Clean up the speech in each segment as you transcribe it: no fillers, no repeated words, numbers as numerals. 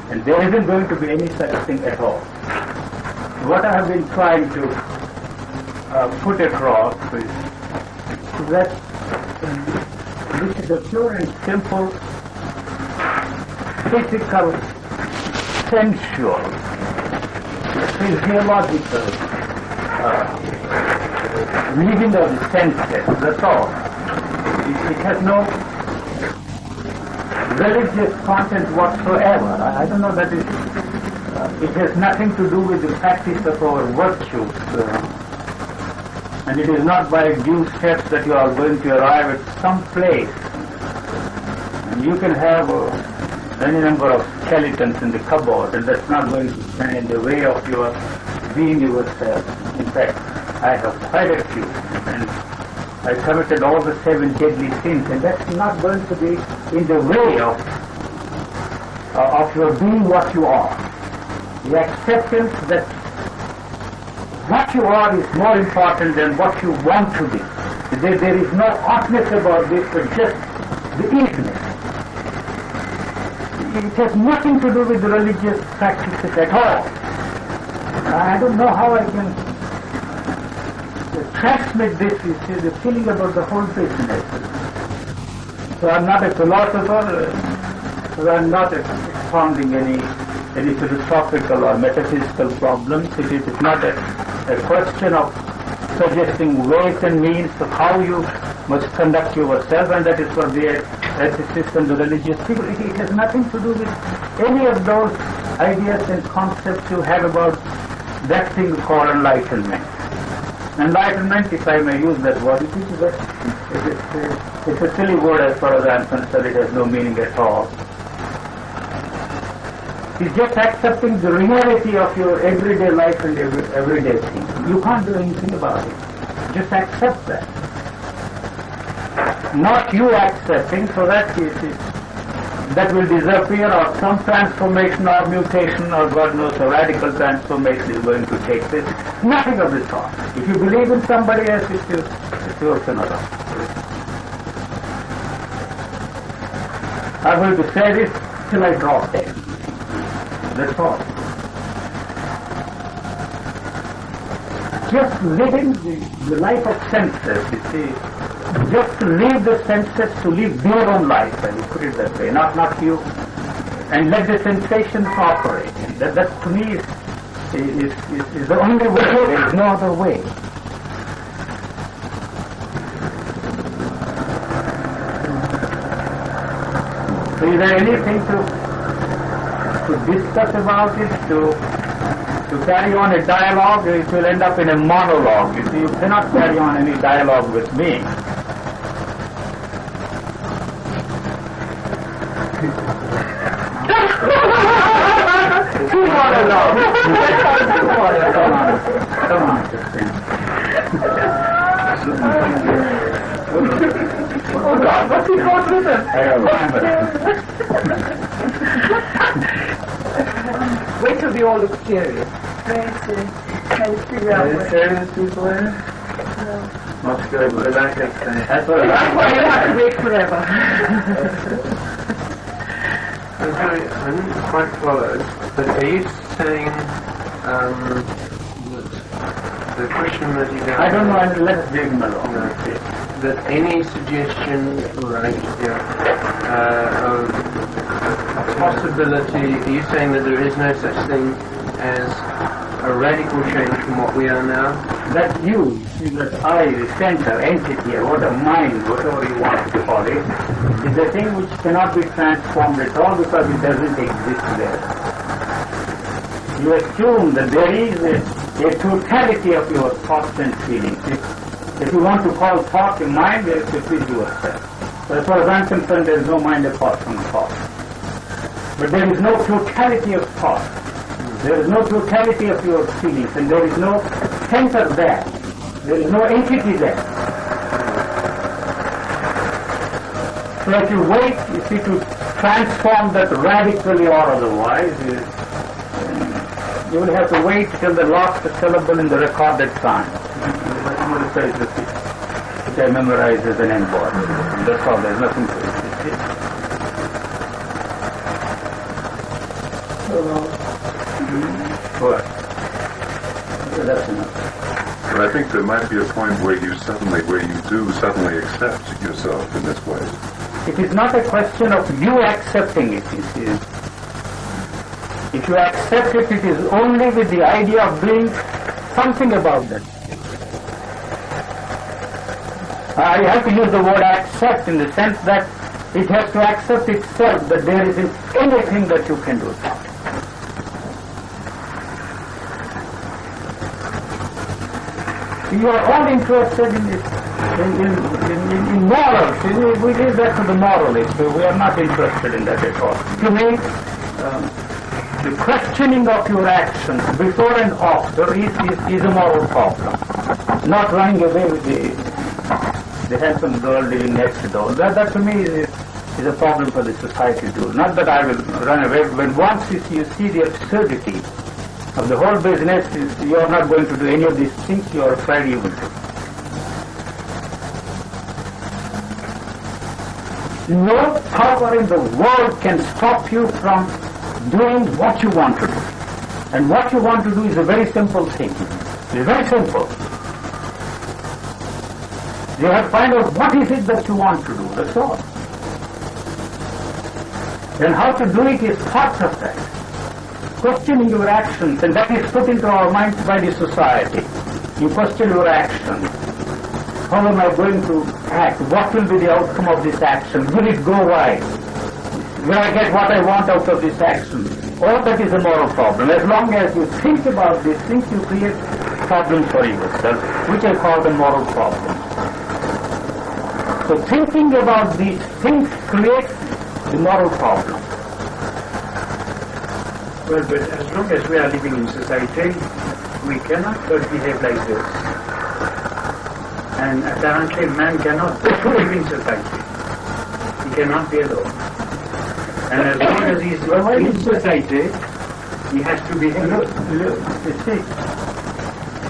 And there isn't going to be any such thing at all. What I have been trying to put across is that this is a pure and simple physical, sensual, physiological living of the senses, that's all. It has no religious content whatsoever. I don't know that it has nothing to do with the practice of our virtues. And it is not by due steps that you are going to arrive at some place. And you can have any number of skeletons in the cupboard, and that's not going to stand in the way of your being yourself. In fact, I have quite a few, and I committed all the 7 deadly sins, and that's not going to be in the way of your being what you are. The acceptance that what you are is more important than what you want to be. There is no oughtness about this, but just the easiness. It has nothing to do with the religious practices at all. I don't know how I can transmit this, the feeling about the whole business. So I'm not a philosopher, so I'm not expounding any philosophical or metaphysical problems. It is not a question of suggesting ways and means of how you must conduct yourself, and that is for the ethicists and the religious people. It has nothing to do with any of those ideas and concepts you have about that thing called enlightenment. Enlightenment, if I may use that word, it's a silly word as far as I am concerned. It has no meaning at all. It's just accepting the reality of your everyday life and everyday things. You can't do anything about it. Just accept that. Not you accepting, so that will disappear, or some transformation or mutation, or God knows a radical transformation is going to take place. Nothing of the sort. If you believe in somebody else, it's your phenomenon. I'm going to say this till I drop dead. That's all. Just living the life of senses, you see. Just to leave the senses to live their own life, I will put it that way, not you. And let the sensations operate. That to me is the only way. There is no other way. So is there anything to discuss about it, to carry on a dialogue? It will end up in a monologue. You see, you cannot carry on any dialogue with me. Come on, oh God, what's he got with him? Wait till they all look serious. Trying to figure out what serious people are? No. Must go back next time. That's why you have to wait forever. I didn't quite follow, but are you saying that the Krishnamurti guy... I don't know, let's leave him alone. No, that any suggestion, right, of possibility, are you saying that there is no such thing as a radical change from what we are now? That you see, that I, the center, entity, or what a mind, whatever you want to call it, is a thing which cannot be transformed at all because it doesn't exist there. You assume that there is a totality of your thoughts and feelings. If you want to call thought a mind, you have to please yourself. So as far as I'm concerned, there is no mind apart from thought. But there is no totality of thought. There is no totality of your feelings, and there is no center there. There is no entity there. So if you wait, you see, to transform that radically or otherwise, you will have to wait till the last syllable in the recorded sign. Which I memorize as an end word. That's all, there's nothing to it. Good. So that's enough. But I think there might be a point where you do suddenly accept yourself in this way. It is not a question of you accepting it, you see. If you accept it, it is only with the idea of doing something about that. I have to use the word accept in the sense that it has to accept itself that there isn't anything that you can do. You are all interested in this, in morals. We leave that to the moralists. We are not interested in that at all. To me, the questioning of your actions before and after is a moral problem. Not running away with the handsome girl living next door. That to me is a problem for the society too. Not that I will run away, but once you see the absurdity of the whole business, you are not going to do any of these things, you are afraid you will do. No power in the world can stop you from doing what you want to do. And what you want to do is a very simple thing. It's very simple. You have to find out what is it that you want to do, that's all. And how to do it is part of that. Questioning your actions, and that is put into our minds by the society. You question your actions. How am I going to act? What will be the outcome of this action? Will it go right? Will I get what I want out of this action? All that is a moral problem. As long as you think about these things, you create problems for yourself, which I call the moral problem. So thinking about these things creates the moral problem. Well, but as long as we are living in society, we cannot but behave like this. And apparently man cannot live in society. He cannot be alone. And as long as he is in society, he has to be alone.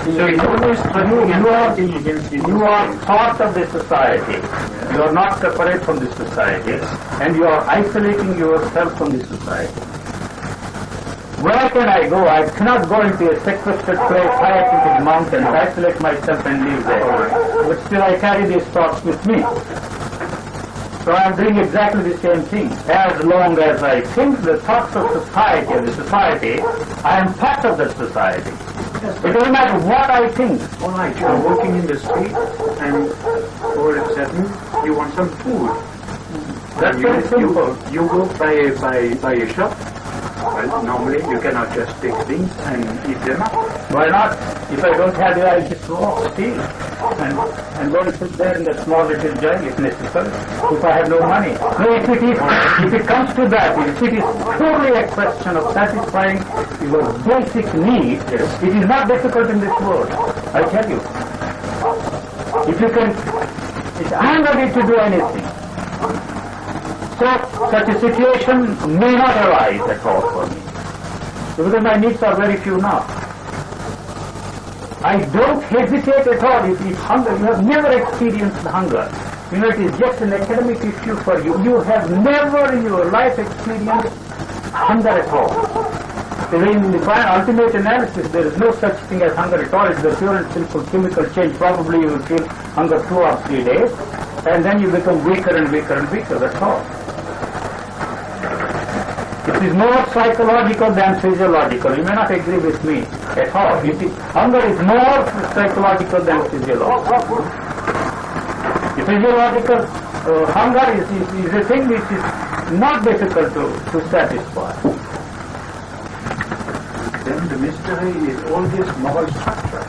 So he's always struggling and fighting against his You are part of the society. You are not separate from the society, and you are isolating yourself from the society. Where can I go? I cannot go into a sequestered place, high up into the mountains, isolate myself and live there. But still I carry these thoughts with me. So I am doing exactly the same thing. As long as I think the thoughts of society, I am part of that society. It doesn't matter what I think. All right, you are walking in the street and all of a sudden you want some food. That's very simple. You go by a shop. Well, normally you cannot just take things and eat them up. Why not? If I don't have it, I just walk, steal, and go and sit there in that small little jail if necessary, if I have no money. No, if it comes to that, if it is purely a question of satisfying your basic needs, it is not difficult in this world, I tell you. If you can, I am ready to do anything. So, such a situation may not arise at all for me, because my needs are very few now. I don't hesitate at all if hunger, you have never experienced hunger. You know, it is just an academic issue for you. You have never in your life experienced hunger at all. So in the ultimate analysis, there is no such thing as hunger at all. It's the pure and simple chemical change. Probably you will feel hunger 2 or 3 days, and then you become weaker and weaker and weaker, that's all. It is more psychological than physiological. You may not agree with me at all. Hunger is more psychological than physiological. The physiological hunger is a thing which is not difficult to satisfy. Then the mystery is all this moral structure.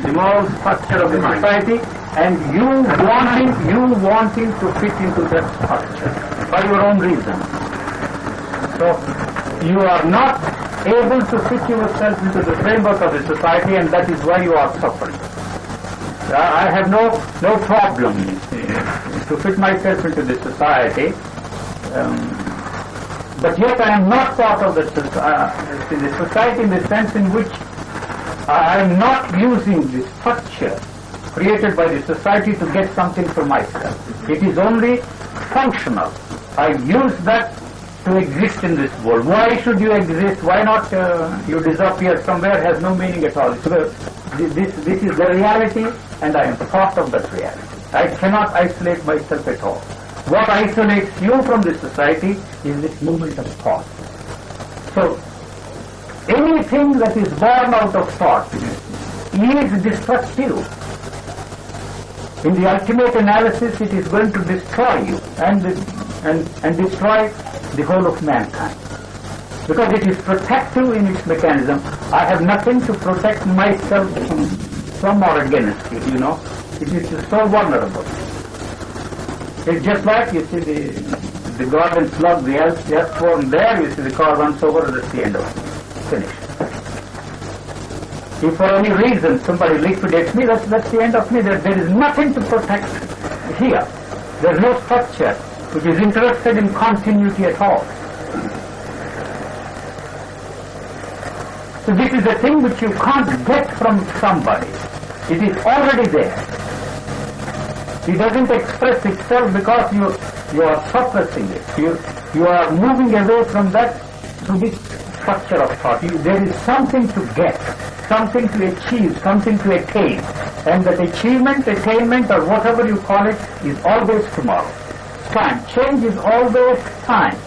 The moral structure of the society, and you wanting to fit into that structure for your own reasons. So you are not able to fit yourself into the framework of the society, and that is why you are suffering. I have no problem to fit myself into the society, but yet I am not part of the society in the sense in which I am not using the structure created by the society to get something for myself. It is only functional. I use that to exist in this world. Why should you exist? Why not you disappear somewhere has no meaning at all. So this is the reality, and I am part of that reality. I cannot isolate myself at all. What isolates you from this society is this movement of thought. So anything that is born out of thought is destructive. In the ultimate analysis, it is going to destroy you and destroy the whole of mankind. Because it is protective in its mechanism. I have nothing to protect myself from or against it, you know. It is so vulnerable. It's just like, you see, the garden slug, the earthworm there, you see the car runs over, that's the end of it. Finished. If for any reason somebody liquidates me, that's the end of me. There is nothing to protect here. There is no structure which is interested in continuity at all. So this is a thing which you can't get from somebody. It is already there. It doesn't express itself because you are suppressing it. You are moving away from that to this structure of thought. There is something to get, something to achieve, something to attain. And that achievement, attainment, or whatever you call it, is always tomorrow. Time. Change is always time.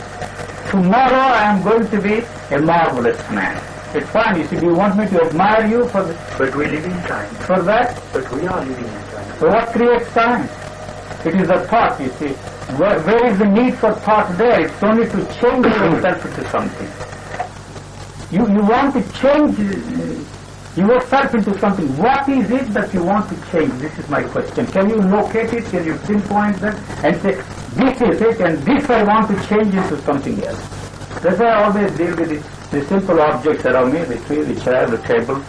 Tomorrow I am going to be a marvelous man. It's fine. You see, do you want me to admire you for this? But we live in time. For that? But we are living in time. So what creates time? It is the thought, you see. Where is the need for thought there? It's only to change yourself into something. You want to change yourself into something. What is it that you want to change? This is my question. Can you locate it? Can you pinpoint that and say, this is it, and this I want to change into something else? That's why I always deal with the simple objects around me, the tree, the chair, the table,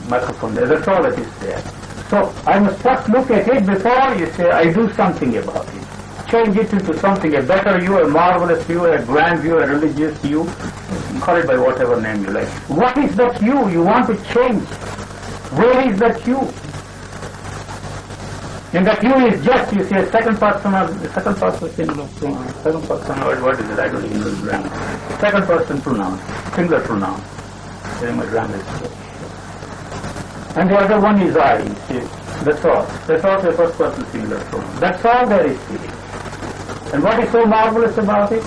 microphone there. That's all that is there. So I must first look at it before you say I do something about it. Change it into something, a better you, a marvelous you, a grand you, a religious you, call it by whatever name you like. What is that you want to change? Where is that you? And that you is just, you see, a second person singular pronoun. Second person, what is it? I don't even know the grammar. Second person pronoun, singular pronoun. Very much grammar is. And the other one is I, you see. That's all. That's also a first person singular pronoun. That's all there is to it. And what is so marvelous about it?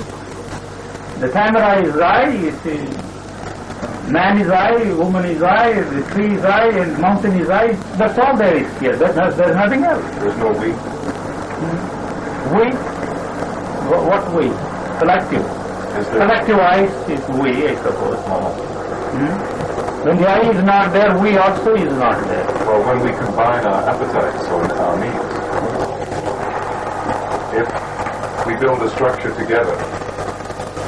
The camera is I, you see. Man is I, woman is I, the tree is I, and mountain is I. That's all there is here. There's nothing else. There's no we. We? What we? Collective. Collective I is we, I suppose. When the I is not there, we also is not there. Well, when we combine our appetites or our needs, if we build a structure together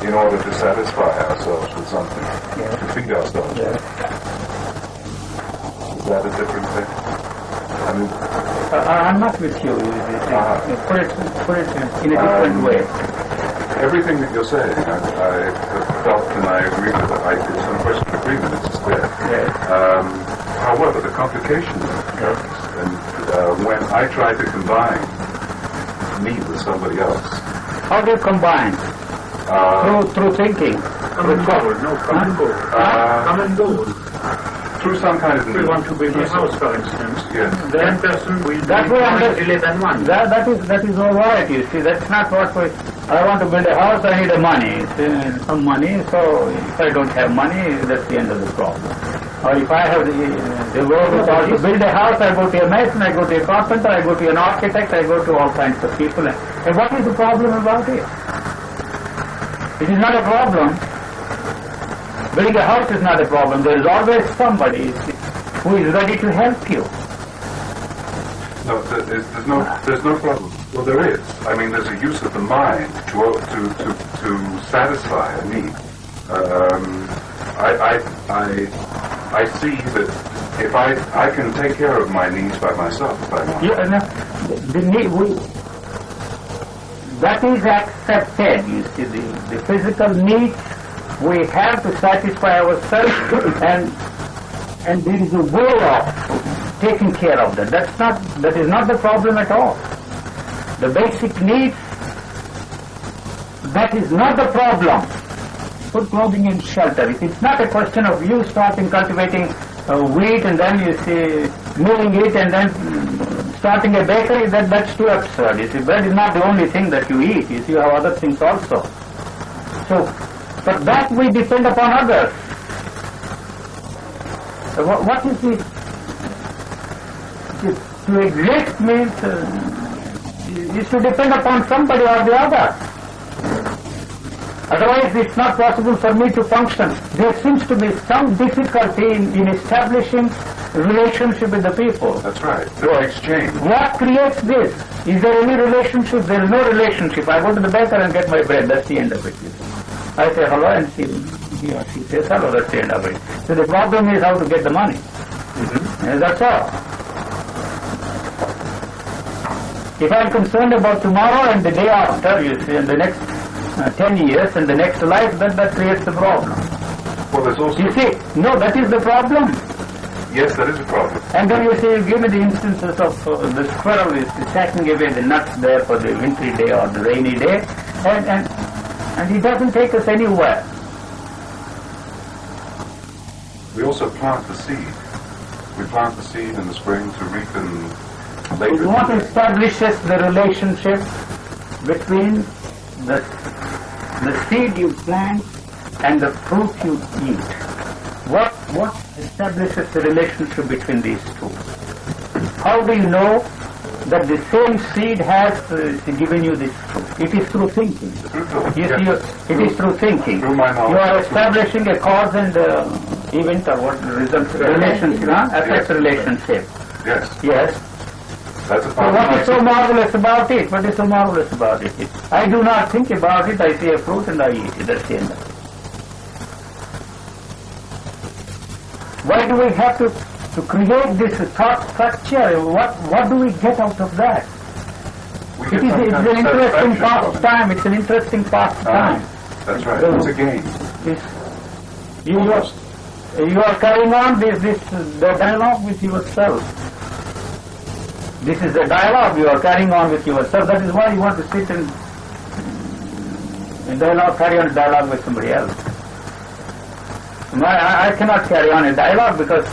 in order to satisfy ourselves with something, to feed ourselves with, is that a different thing? I mean, I'm not with you. Put it in a different way. Everything that you're saying, I have felt and I agree with it. It's no question of agreement, it's just there. However, the complication comes, and when I try to combine me with somebody else. How do you combine? Through thinking. Common goal, no common goal. Common goal. Through some kind of... We want to build a house, for instance. Yes. Then person will That be way more I'm easily than one. That is all right, you see. That's not what I want to build a house, I need a money. Some money, so if I don't have money, that's the end of the problem. Or if I have the wherewithal to build a house, I go to a mason, I go to a carpenter, I go to an architect, I go to all kinds of people. And what is the problem about it? It is not a problem. Building a house is not a problem. There is always somebody who is ready to help you. No, there's no problem. Well, there is. I mean, there's a use of the mind to satisfy a need. I see that if I can take care of my needs by myself if I want. That is accepted. You see, the physical needs we have to satisfy ourselves, and there is a way of taking care of that. That is not the problem at all. The basic needs, that is not the problem. Put clothing and shelter. It's not a question of you starting cultivating wheat and then you see milling it and then starting a bakery. That's too absurd. You see, bread is not the only thing that you eat. You see, you have other things also. So, for that we depend upon others. What is the... To exist means is to depend upon somebody or the other. Otherwise it's not possible for me to function. There seems to be some difficulty in establishing relationship with the people. That's right. No exchange. What creates this? Is there any relationship? There is no relationship. I go to the baker and get my bread. That's the end of it. I say hello and he or she says hello. That's the end of it. So the problem is how to get the money. And that's all. If I'm concerned about tomorrow and the day after, you see, and the next 10 years and the next life, then that creates the problem. Well, there's also... You see, no, that is the problem. Yes, that is a problem. And then you see, you give me the instances of the squirrel is taking away the nuts there for the wintry day or the rainy day, and he doesn't take us anywhere. We also plant the seed. We plant the seed in the spring to reap in later. What establishes the relationship between the seed you plant and the fruit you eat? What establishes the relationship between these two? How do you know that the same seed has given you this fruit? It is through thinking. It is through thinking. Through my knowledge. You are establishing a cause and event or what results relationship, affects relationship. Yes. Yes. That's a So what is so marvelous about it? What is so marvelous about it? I do not think about it. I see a fruit and I eat it. That's the end of it. Why do we have to create this thought structure? What do we get out of that? It's an interesting pastime. It's an interesting pastime. That's right. It's a game. You are carrying on the dialogue with yourself. This is the dialogue you are carrying on with yourself. That is why you want to sit and carry on a dialogue with somebody else. I cannot carry on a dialogue because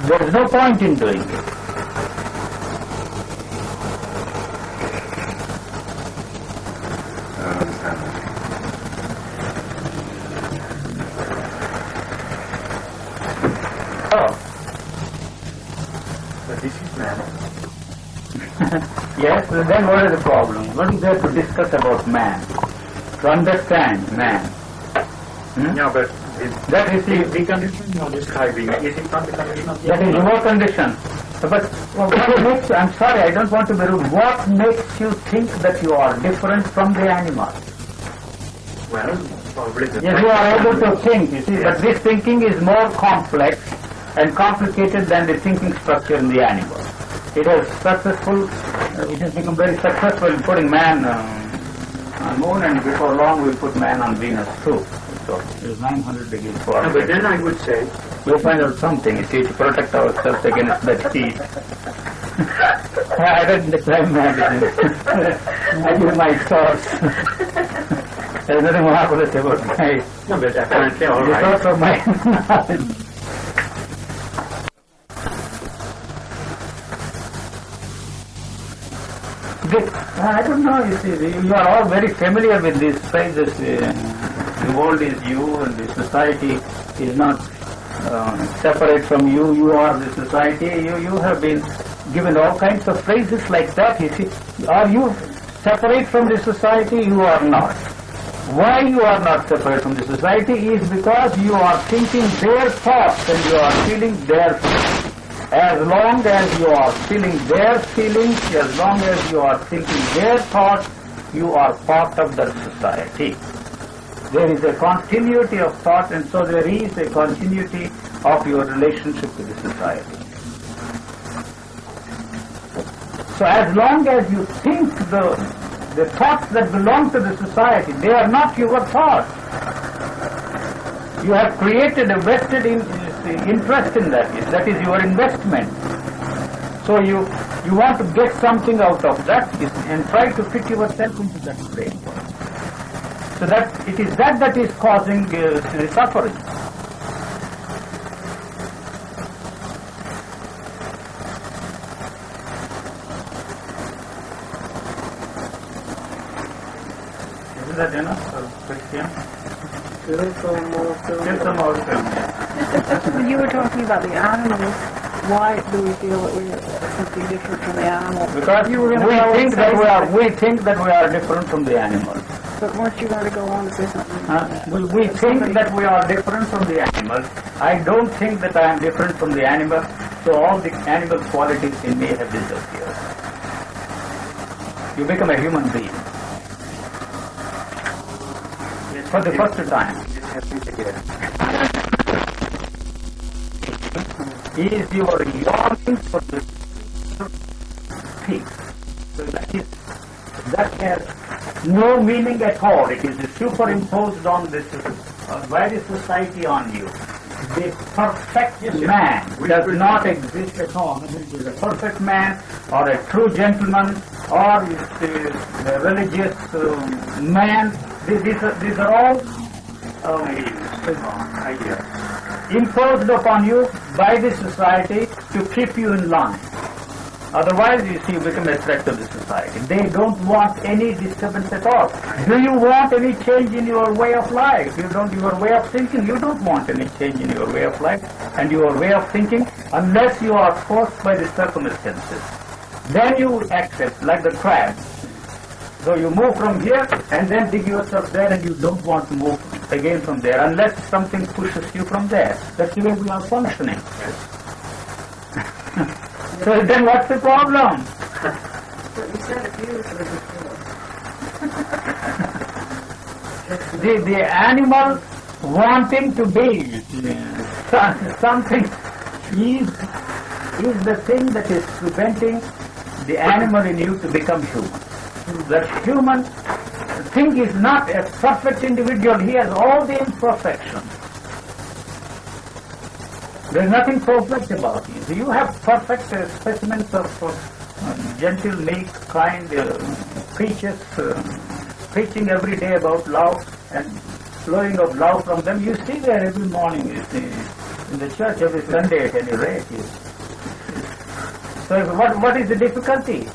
there is no point in doing it. Yes, then what is the problem? What is there to discuss about man? To understand man? Yeah, but That is the condition you are describing, is it not the condition of the that is your condition. But what makes, I'm sorry, I don't want to be rude. What makes you think that you are different from the animal? Well, probably the... Yes, you are able to think, you see, but this thinking is more complex and complicated than the thinking structure in the animal. It has become very successful in putting man on moon, and before long we'll put man on Venus too. So it's 900 degrees for us. But then I would say... We'll find out something, you see, to protect ourselves against that heat. I read in the Crime magazine. I give my source. There's nothing marvelous about my... No, but apparently all the right. source of my knowledge. I don't know, you see, you are all very familiar with these phrases. The world is you and the society is not separate from you. You are the society. You have been given all kinds of phrases like that. You see, are you separate from the society? You are not. Why you are not separate from the society is because you are thinking their thoughts and you are feeling their feelings. As long as you are feeling their feelings, as long as you are thinking their thoughts, you are part of that society. There is a continuity of thought, and so there is a continuity of your relationship with the society. So as long as you think the thoughts that belong to the society, they are not your thoughts. You have created a vested interest in that. That is your investment. So you want to get something out of that and try to fit yourself into that framework. So that it is that is causing suffering. Is that enough, Christian? Still some more film. When you were talking about the animals, why do we feel that we are something different from the animals? Because You were gonna we go and think say that something. we think that we are different from the animals. But weren't you going to go on to say something? We think that we are different from the animals. I don't think that I am different from the animal, so all the animal qualities in me have disappeared. You become a human being for the first time. Is your yearning for the peace. So that has no meaning at all. It is superimposed on this by the society on you. The perfect man does not exist at all. It is a perfect man or a true gentleman or a religious man. These are all imposed upon you by the society to keep you in line. Otherwise, you see, you become a threat to the society. They don't want any disturbance at all. Do you want any change in your way of life? Your way of thinking, you don't want any change in your way of life and your way of thinking unless you are forced by the circumstances. Then you accept, like the crab. So you move from here and then dig yourself there and you don't want to move again from there unless something pushes you from there. That's the way we are functioning. So then what's the problem? You said it beautifully before. The animal wanting to be something is the thing that is preventing the animal in you to become human. That human thing is not a perfect individual. He has all the imperfections. There is nothing perfect about you. So you have perfect specimens of gentle, meek, kind creatures preaching every day about love and flowing of love from them. You see there every morning in the church, every Sunday at any rate. So what is the difficulty?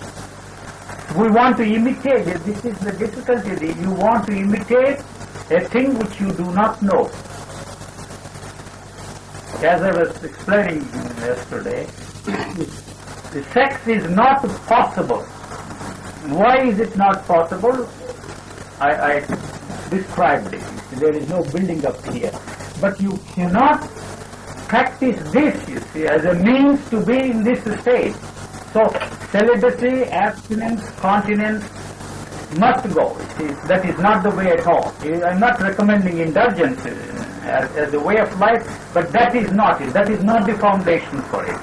We want to imitate. This is the difficulty. You want to imitate a thing which you do not know. As I was explaining yesterday, the sex is not possible. Why is it not possible? I described it. There is no building up here. But you cannot practice this, you see, as a means to be in this state. So celibacy, abstinence, continence must go. That is not the way at all. I am not recommending indulgence as a way of life, but that is not it. That is not the foundation for it.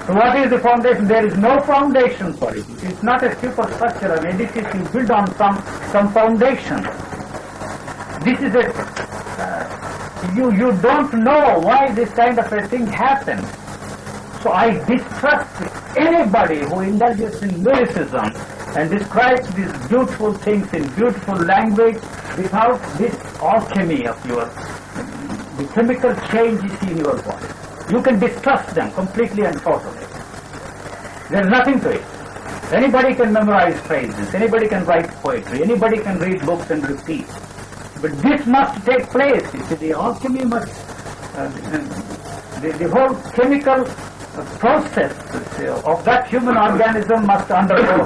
So what is the foundation? There is no foundation for it. It is not a superstructure, an edifice you build on some foundation. This is you don't know why this kind of a thing happens. So I distrust anybody who indulges in lyricism and describes these beautiful things in beautiful language without this alchemy of the chemical changes in your body. You can distrust them completely and totally. There is nothing to it. Anybody can memorize phrases, anybody can write poetry, anybody can read books and repeat. But this must take place. You see, the alchemy must, the whole chemical process of that human organism must undergo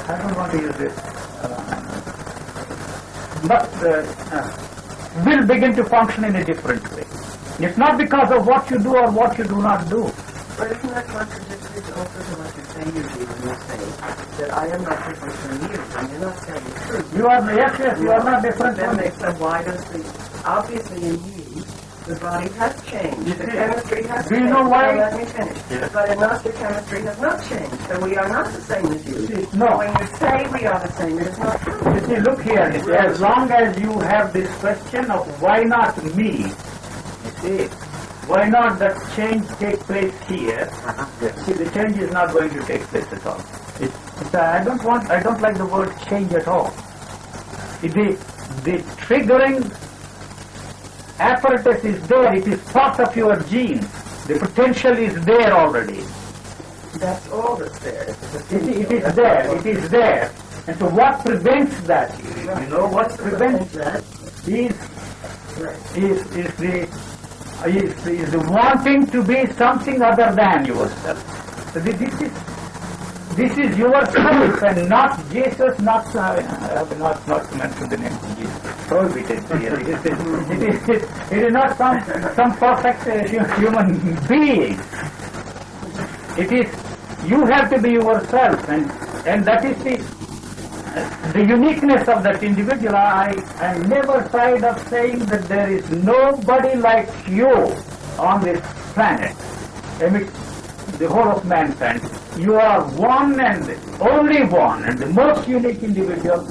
I don't want to use this, will begin to function in a different way. It's not because of what you do or what you do not do. But isn't that contradictory also to what you're saying, Eugene, when you say that I am not different from you, and you're not saying the truth? You are, yes, you are not different from me. So why does obviously in you, the body has changed, the chemistry has Do you changed. know why? So let me finish. Yes. But in us, the chemistry has not changed, so we are not the same as you. No. When you say we are the same, it is not true. You see, look here, as long as you have this question of why not me, you see, why not that change take place here? Yes. See, the change is not going to take place at all. I don't like the word change at all. The triggering apparatus is there, it is part of your genes. The potential is there already. That's all that's there. It is there. And so what prevents that? You know what prevents that? is the wanting to be something other than yourself. So this is yourself and not Jesus, not to mention the name of Jesus. Prohibited here. It is not some perfect human being. It is, you have to be yourself, and that is the uniqueness of that individual. I am never tired of saying that there is nobody like you on this planet, amidst the whole of mankind. You are one and only one, and the most unique individual